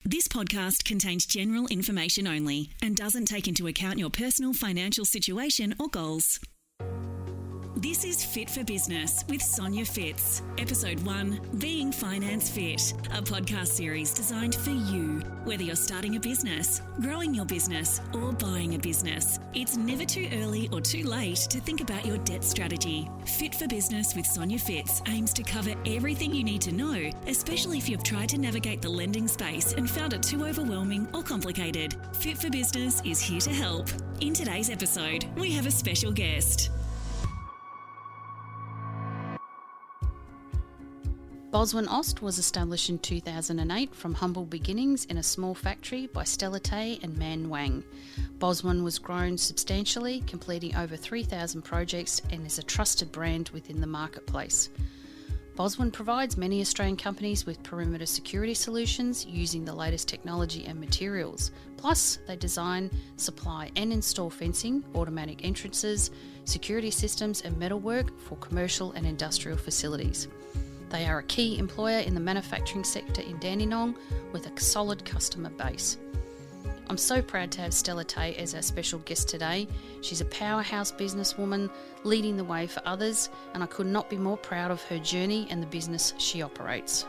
This podcast contains general information only and doesn't take into account your personal financial situation or goals. This is Fit for Business with Sonja Pfitz, Episode 1, Being Finance Fit, a podcast series designed for you. Whether you're starting a business, growing your business, or buying a business, it's never too early or too late to think about your debt strategy. Fit for Business with Sonja Pfitz aims to cover everything you need to know, especially if you've tried to navigate the lending space and found it too overwhelming or complicated. Fit for Business is here to help. In today's episode, we have a special guest. Boswen Aust was established in 2008 from humble beginnings in a small factory by Stella Ta and Man Wang. Boswen was grown substantially, completing over 3,000 projects and is a trusted brand within the marketplace. Boswen provides many Australian companies with perimeter security solutions using the latest technology and materials. Plus, they design, supply and install fencing, automatic entrances, security systems and metalwork for commercial and industrial facilities. They are a key employer in the manufacturing sector in Dandenong with a solid customer base. I'm so proud to have Stella Ta as our special guest today. She's a powerhouse businesswoman leading the way for others, and I could not be more proud of her journey and the business she operates.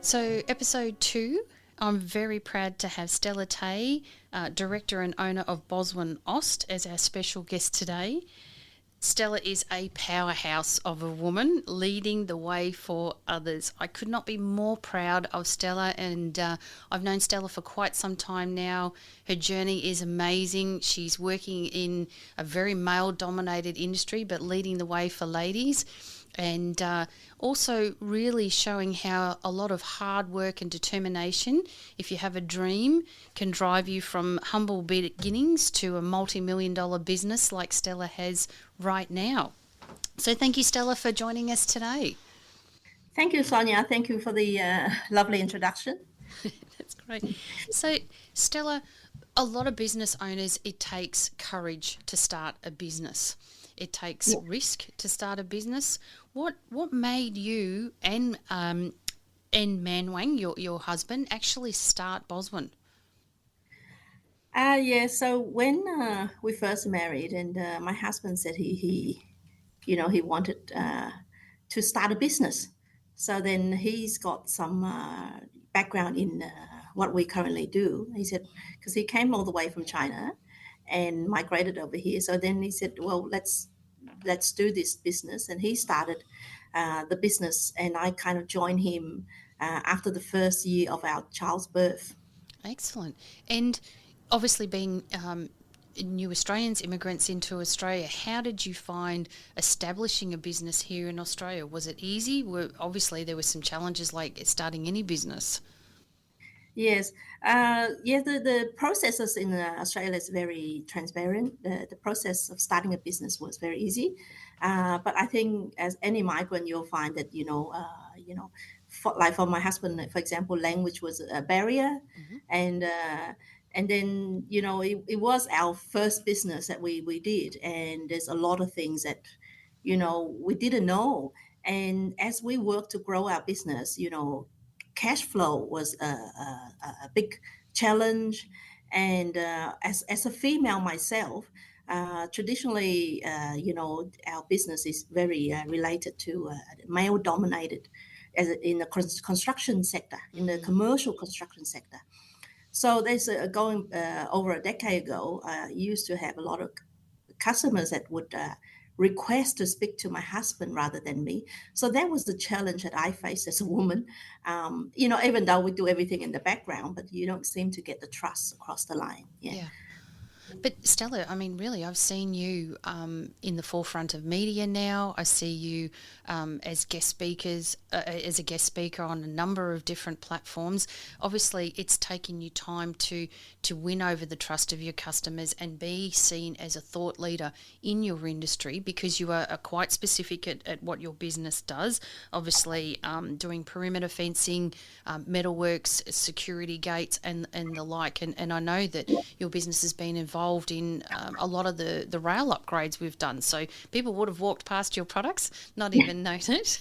So, episode 2, I'm very proud to have Stella Ta, director and owner of Boswen Aust, as our special guest today. Stella is a powerhouse of a woman leading the way for others. I could not be more proud of Stella, and I've known Stella for quite some time now. Her journey is amazing. She's working in a very male-dominated industry, but leading the way for ladies, and also really showing how a lot of hard work and determination, if you have a dream, can drive you from humble beginnings to a multi-million dollar business like Stella has right now. So thank you, Stella, for joining us today. Thank you, Sonja. Thank you for the lovely introduction. That's great. So, Stella, a lot of business owners, it takes courage to start a business. It takes risk to start a business. What made you and Man Wang, your husband, actually start Boswen? So when we first married, and my husband said he wanted to start a business. So then he's got some background in what we currently do. He said, because he came all the way from China and migrated over here. So then he said, well, let's do this business. And he started the business, and I kind of joined him after the first year of our child's birth. Excellent. And obviously being new Australians, immigrants into Australia, how did you find establishing a business here in Australia? Was it easy? Obviously there were some challenges like starting any business. Yes. The processes in Australia is very transparent. The process of starting a business was very easy. But I think as any migrant, you'll find that, for my husband, for example, language was a barrier. Mm-hmm. And then, it was our first business that we did. And there's a lot of things that, we didn't know. And as we worked to grow our business, cash flow was a big challenge. And as a female myself, traditionally, our business is very related to male-dominated in the construction sector, in the commercial construction sector. So there's going over a decade ago, I used to have a lot of customers that would request to speak to my husband rather than me. So that was the challenge that I faced as a woman. Even though we do everything in the background, but you don't seem to get the trust across the line. Yeah. But Stella, I mean, really, I've seen you in the forefront of media now. I see you as guest speakers, as a guest speaker on a number of different platforms. Obviously, it's taken you time to win over the trust of your customers and be seen as a thought leader in your industry, because you are quite specific at what your business does. Obviously, doing perimeter fencing, metalworks, security gates, and the like. And I know that your business has been involved in a lot of the rail upgrades we've done. So people would have walked past your products, not even noted.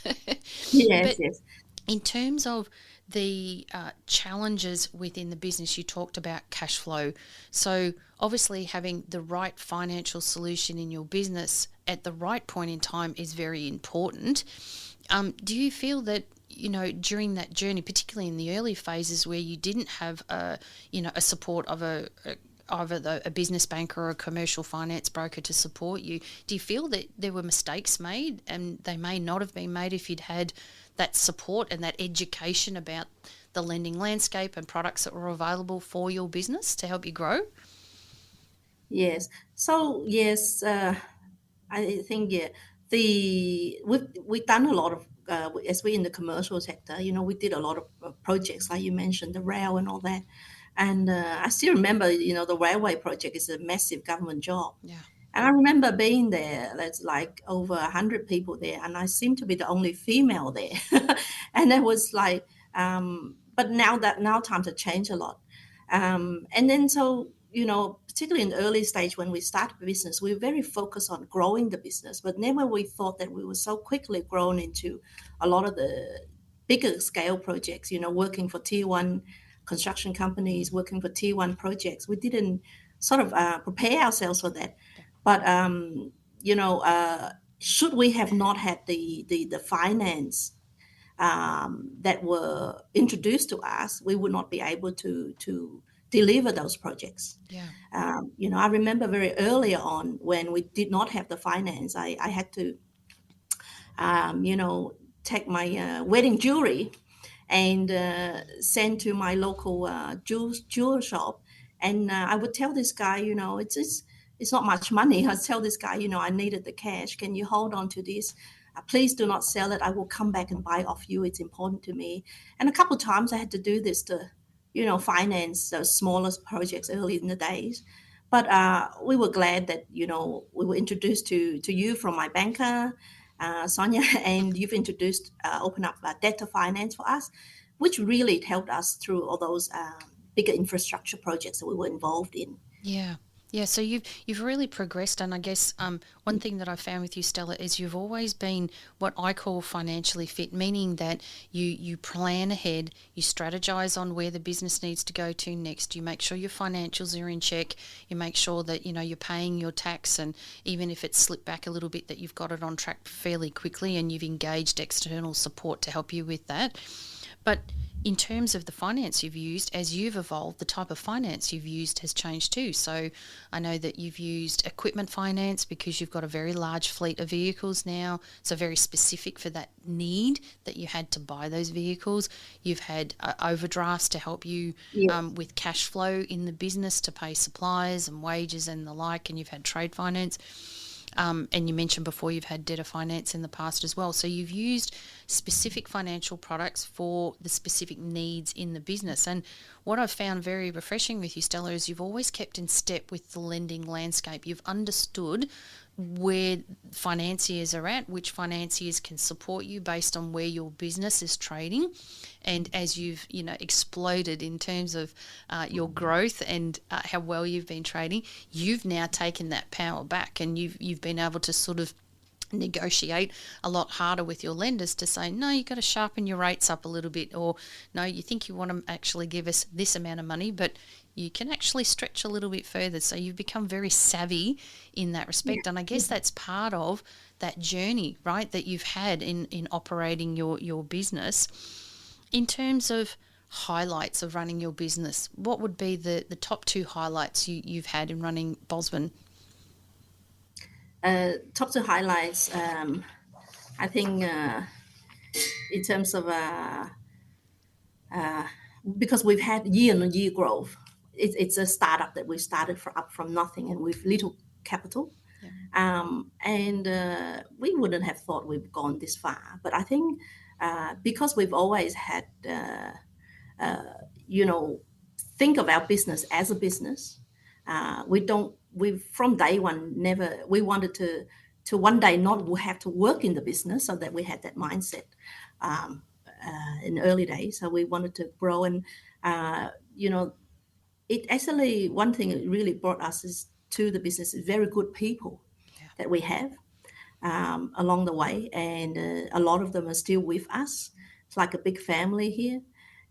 Yes. In terms of the challenges within the business. You talked about cash flow. So obviously having the right financial solution in your business at the right point in time is very important. Do you feel that, during that journey, particularly in the early phases where you didn't have a support of either a business banker or a commercial finance broker to support you, do you feel that there were mistakes made and they may not have been made if you'd had that support and that education about the lending landscape and products that were available for your business to help you grow? Yes. So yes, I think yeah, we've done a lot of as we in the commercial sector. We did a lot of projects like you mentioned, the rail and all that. And I still remember, the railway project is a massive government job. Yeah. And I remember being there. There's like over 100 people there, and I seem to be the only female there. And it was like, but now times have changed a lot. And then so particularly in the early stage when we started business, we were very focused on growing the business, but never we thought that we were so quickly grown into a lot of the bigger scale projects. Working for tier one construction companies, working for tier one projects. We didn't sort of prepare ourselves for that. But should we have not had the finance that were introduced to us, we would not be able to deliver those projects. Yeah. I remember very early on when we did not have the finance, I had to, take my wedding jewelry and send to my local jewel shop. And I would tell this guy, it's not much money. I'd tell this guy, I needed the cash. Can you hold on to this? Please do not sell it. I will come back and buy it off you. It's important to me. And a couple of times I had to do this to, finance those smallest projects early in the days. But we were glad that, we were introduced to you from my banker, Sonja, and you've introduced, open up data finance for us, which really helped us through all those bigger infrastructure projects that we were involved in. Yeah. Yeah, so you've really progressed, and I guess one thing that I found with you, Stella, is you've always been what I call financially fit, meaning that you plan ahead, you strategize on where the business needs to go to next, you make sure your financials are in check, you make sure that you're paying your tax, and even if it's slipped back a little bit, that you've got it on track fairly quickly, and you've engaged external support to help you with that. But in terms of the finance you've used, as you've evolved, the type of finance you've used has changed too. So I know that you've used equipment finance because you've got a very large fleet of vehicles now, so very specific for that need that you had to buy those vehicles. You've had overdrafts to help you with cash flow in the business to pay suppliers and wages and the like, and you've had trade finance. And you mentioned before you've had debtor finance in the past as well. So you've used specific financial products for the specific needs in the business. And what I've found very refreshing with you, Stella, is you've always kept in step with the lending landscape. You've understood where financiers are at, which financiers can support you based on where your business is trading. And as you've exploded in terms of your growth and how well you've been trading, you've now taken that power back, and you've been able to sort of negotiate a lot harder with your lenders to say, no, you've got to sharpen your rates up a little bit, or no, you think you want to actually give us this amount of money, but you can actually stretch a little bit further. So you've become very savvy in that respect. And I guess that's part of that journey, right, that you've had in operating your business. In terms of highlights of running your business, what would be the top two highlights you've had in running Boswen? Top two highlights, I think in terms of because we've had year-on-year growth. It's a startup that we started up from nothing and with little capital. And we wouldn't have thought we've gone this far. But I think because we've always had, think of our business as a business. We've from day one we wanted to one day not have to work in the business, so that we had that mindset in the early days. So we wanted to grow, and it actually, one thing it really brought us to the business is very good people that we have along the way, and a lot of them are still with us. It's like a big family here.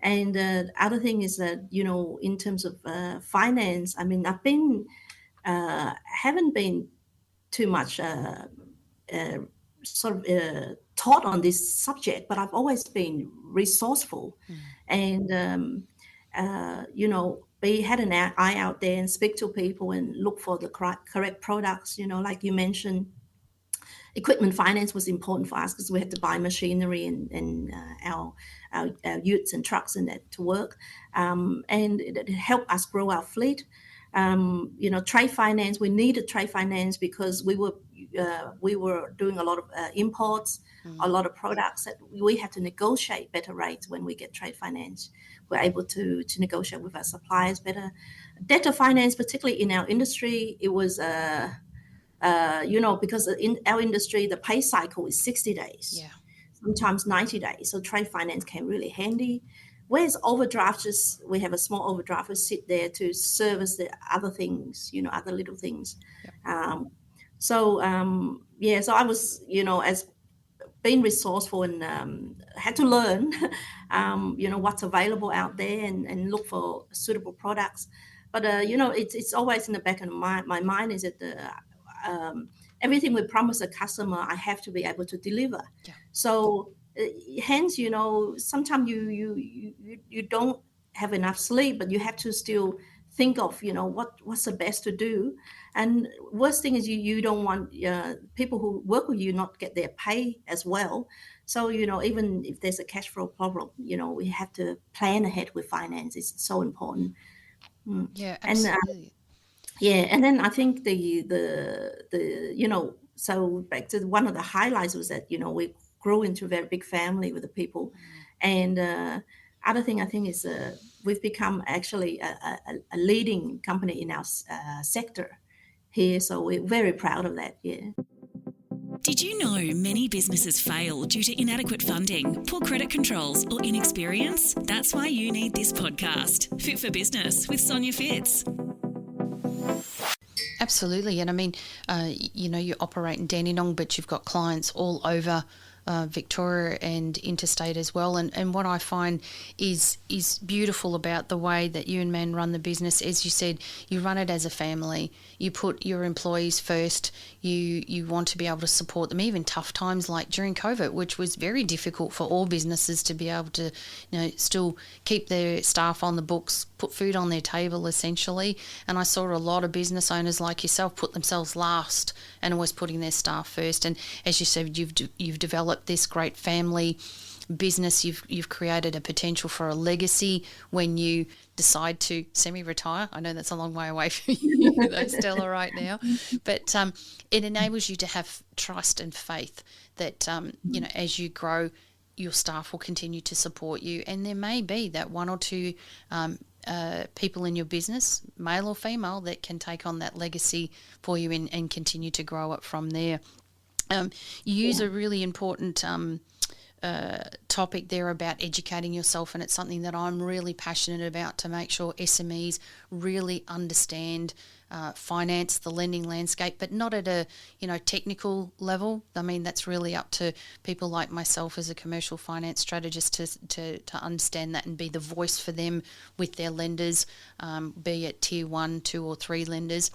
And the other thing is that, in terms of finance, I mean, haven't been too much uh, sort of taught on this subject, but I've always been resourceful, and be had an eye out there and speak to people and look for the correct products. Like you mentioned, equipment finance was important for us because we had to buy machinery and our utes and trucks and that to work, and it helped us grow our fleet. Trade finance. We needed trade finance because we were doing a lot of imports, a lot of products that we had to negotiate better rates when we get trade finance. We're able to negotiate with our suppliers better. Debtor finance, particularly in our industry, it was because in our industry the pay cycle is 60 days, sometimes 90 days. So trade finance came really handy. Whereas overdrafts, we have a small overdraft who sit there to service the other things, other little things. So I was, as being resourceful and had to learn, what's available out there and look for suitable products. But, it's always in the back of my mind is that everything we promise a customer, I have to be able to deliver. So hence, sometimes you don't have enough sleep, but you have to still think of, what's the best to do. And worst thing is you don't want people who work with you not get their pay as well. So, even if there's a cash flow problem, we have to plan ahead with finance. It's so important. Yeah, absolutely. And then I think so back to one of the highlights was that, we grew into a very big family with the people. And other thing I think is we've become actually a leading company in our sector here. So we're very proud of that. Yeah. Did you know many businesses fail due to inadequate funding, poor credit controls, or inexperience? That's why you need this podcast, Fit for Business with Sonja Pfitz. Absolutely. And I mean, you operate in Dandenong, but you've got clients all over Victoria and interstate as well. And what I find is beautiful about the way that you and Man run the business, as you said, you run it as a family. You put your employees first. You want to be able to support them, even tough times like during COVID, which was very difficult for all businesses to be able to, still keep their staff on the books, put food on their table essentially. And I saw a lot of business owners like yourself put themselves last and always putting their staff first. And as you said, you've developed this great family business. You've created a potential for a legacy when you decide to semi-retire. I know that's a long way away from you, though, Stella, right now. But it enables you to have trust and faith that, as you grow, your staff will continue to support you. And there may be that one or two people in your business, male or female, that can take on that legacy for you and continue to grow it from there. You use a really important topic there about educating yourself, and it's something that I'm really passionate about, to make sure SMEs really understand finance, the lending landscape, but not at a technical level. I mean, that's really up to people like myself as a commercial finance strategist to understand that and be the voice for them with their lenders, be it tier 1, 2 or 3 lenders.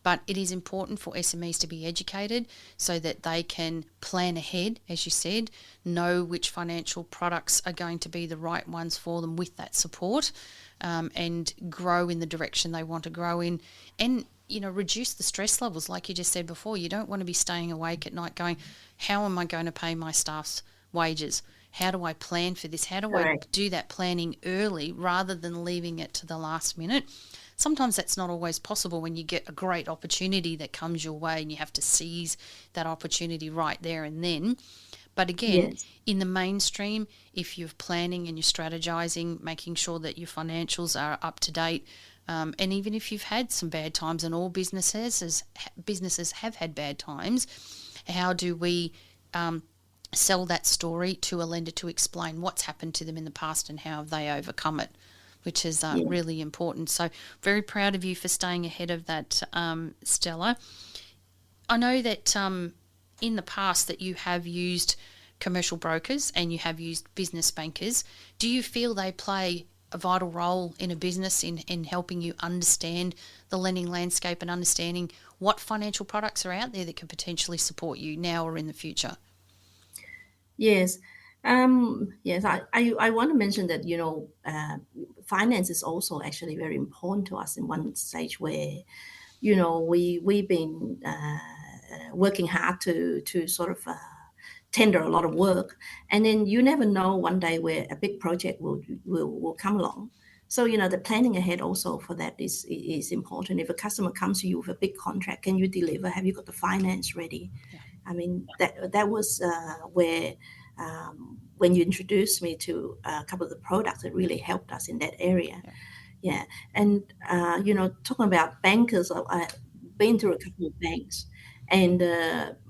But it is important for SMEs to be educated so that they can plan ahead, as you said, know which financial products are going to be the right ones for them with that support, and grow in the direction they want to grow in, and reduce the stress levels. Like you just said before, you don't want to be staying awake at night going, how am I going to pay my staff's wages? How do I plan for this? How do I do that planning early rather than leaving it to the last minute? Sometimes that's not always possible when you get a great opportunity that comes your way and you have to seize that opportunity right there and then. But again, in the mainstream, if you're planning and you're strategizing, making sure that your financials are up to date, and even if you've had some bad times, and all businesses have had bad times, how do we sell that story to a lender to explain what's happened to them in the past and how have they overcome it? Which is really important. So very proud of you for staying ahead of that, Stella. I know that in the past that you have used commercial brokers and you have used business bankers. Do you feel they play a vital role in a business in helping you understand the lending landscape and understanding what financial products are out there that could potentially support you now or in the future? Yes. Yes, I want to mention that, finance is also actually very important to us in one stage where, we've been working hard to sort of tender a lot of work, and then you never know one day where a big project will come along. So the planning ahead also for that is important. If a customer comes to you with a big contract, can you deliver? Have you got the finance ready? Yeah. I mean, that was where when you introduced me to a couple of the products, it really helped us in that area. Yeah. Yeah, and talking about bankers, I've been through a couple of banks, and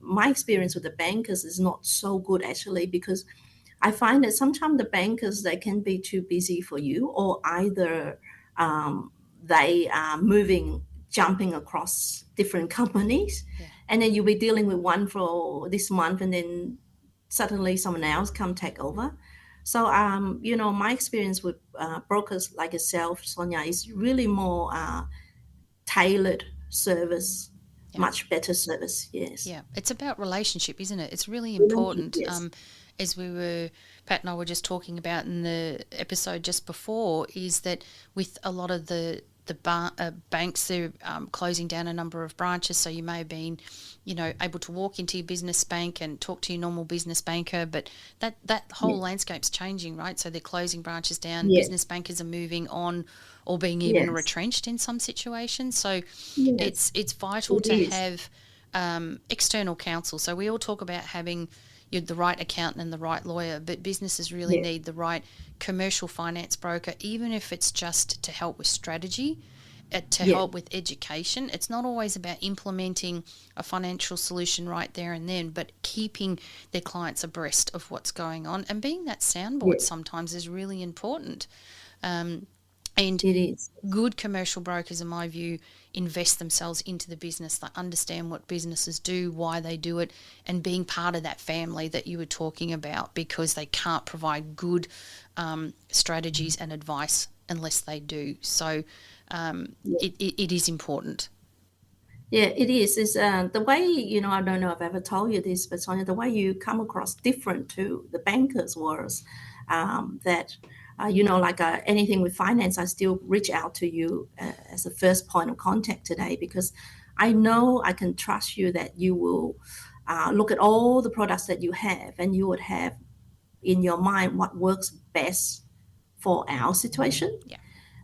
my experience with the bankers is not so good actually, because I find that sometimes the bankers, they can be too busy for you, or either they are jumping across different companies, Yeah. and then you'll be dealing with one for this month, and then suddenly someone else come take over. So, my experience with brokers like yourself, Sonia, is really more tailored service, Yeah. much better service. Yes. Yeah, it's about relationship, isn't it? It's really Relationship, important. yes. As Pat and I were just talking about in the episode just before, is that with a lot of the banks, they're closing down a number of branches. So you may have been, able to walk into your business bank and talk to your normal business banker, but that whole landscape's changing, right? So they're closing branches down. Yes. Business bankers are moving on, or being even Yes. retrenched in some situations. So Yes. it's vital It to is. have external counsel. So we all talk about having the right accountant and the right lawyer, but businesses really Yes. need the right commercial finance broker, even if it's just to help with strategy, to Yes. help with education. It's not always about implementing a financial solution right there and then, but keeping their clients abreast of what's going on, and being that soundboard Yes. sometimes is really important. And It is. good commercial brokers, in my view, invest themselves into the business. They understand what businesses do, why they do it, and being part of that family that you were talking about, because they can't provide good strategies and advice unless they do. So it is important. Yeah, it is. It's the way, I don't know if I've ever told you this, but Sonia, the way you come across different to the bankers was that, like anything with finance, I still reach out to you as a first point of contact today, because I know I can trust you that you will look at all the products that you have, and you would have in your mind what works best for our situation. Yeah.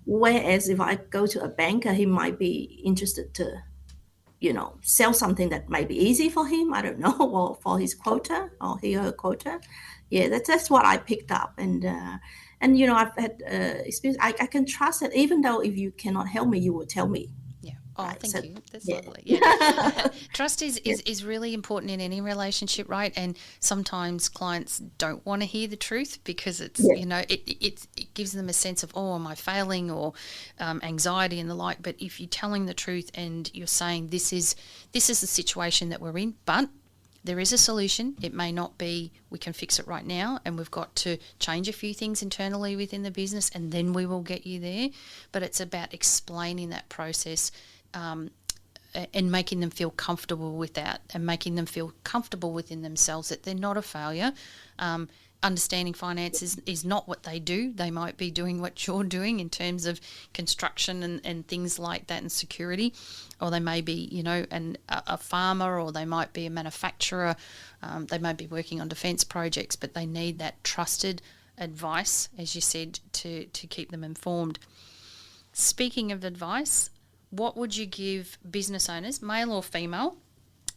Whereas if I go to a banker, he might be interested to sell something that might be easy for him. I don't know, or for his quota, or he or her quota. Yeah, that's what I picked up, and I've had experience. I can trust that, even though if you cannot help me, you will tell me. Yeah. Oh, Right. thank So you. That's yeah. lovely. Yeah. Trust Yeah. is really important in any relationship, right? And sometimes clients don't want to hear the truth because it's, Yeah. it gives them a sense of, oh, am I failing, or anxiety and the like. But if you're telling the truth and you're saying this is the situation that we're in, but there is a solution. It may not be we can fix it right now, and we've got to change a few things internally within the business, and then we will get you there. But it's about explaining that process, and making them feel comfortable with that, and making them feel comfortable within themselves that they're not a failure. Understanding finance is not what they do. They might be doing what you're doing in terms of construction and things like that, and security, or they may be, a farmer, or they might be a manufacturer. They may be working on defence projects, but they need that trusted advice, as you said, to keep them informed. Speaking of advice, what would you give business owners, male or female,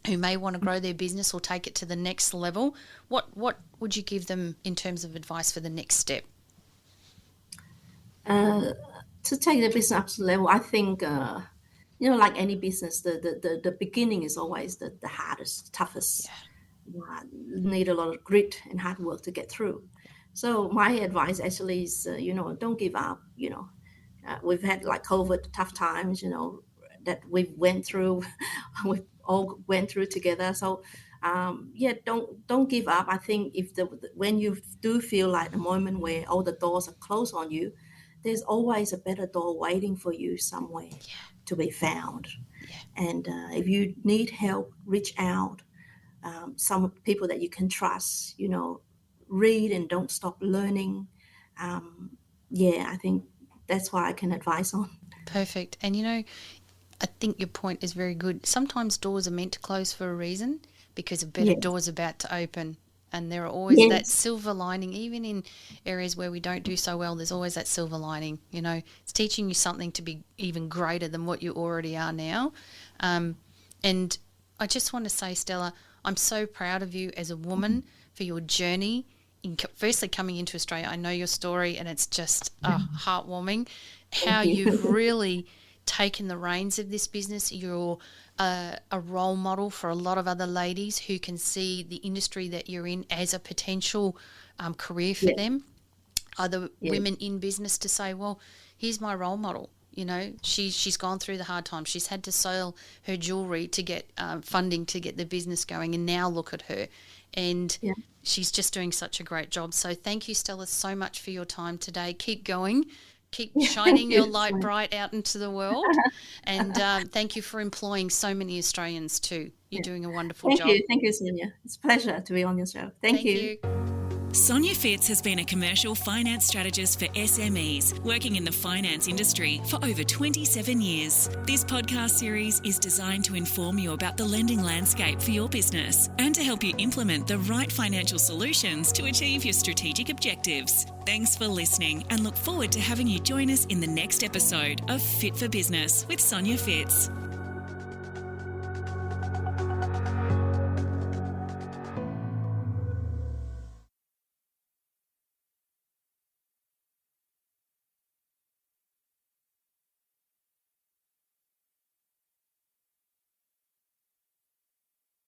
who may want to grow their business or take it to the next level? What would you give them in terms of advice for the next step? To take the business up to the level, I think, like any business, the beginning is always the hardest, toughest. Need a lot of grit and hard work to get through. So my advice actually is, don't give up. We've had like COVID tough times, that we've went through, we've all went through together. So don't give up. I think if when you do feel like the moment where all the doors are closed on you, there's always a better door waiting for you somewhere to be found. Yeah. And if you need help, reach out. Some people that you can trust, read and don't stop learning. I think that's what I can advise on. Perfect. And I think your point is very good. Sometimes doors are meant to close for a reason because a better Yes. door's about to open. And there are always that Yes. silver lining, even in areas where we don't do so well, there's always that silver lining. It's teaching you something to be even greater than what you already are now. And I just want to say, Stella, I'm so proud of you as a woman for your journey. Firstly, coming into Australia, I know your story and it's just heartwarming how you. you've really taken the reins of this business. You're a role model for a lot of other ladies who can see the industry that you're in as a potential career for them. Other women in business to say, well, here's my role model. She's gone through the hard times. She's had to sell her jewellery to get funding to get the business going, and now look at her. And she's just doing such a great job. So thank you, Stella, so much for your time today. Keep going. Keep shining your light bright out into the world. And thank you for employing so many Australians too. You're doing a wonderful job. Thank you, Sonja. It's a pleasure to be on your show. Thank you. Sonja Pfitz has been a commercial finance strategist for SMEs, working in the finance industry for over 27 years. This podcast series is designed to inform you about the lending landscape for your business and to help you implement the right financial solutions to achieve your strategic objectives. Thanks for listening and look forward to having you join us in the next episode of Fit for Business with Sonja Pfitz.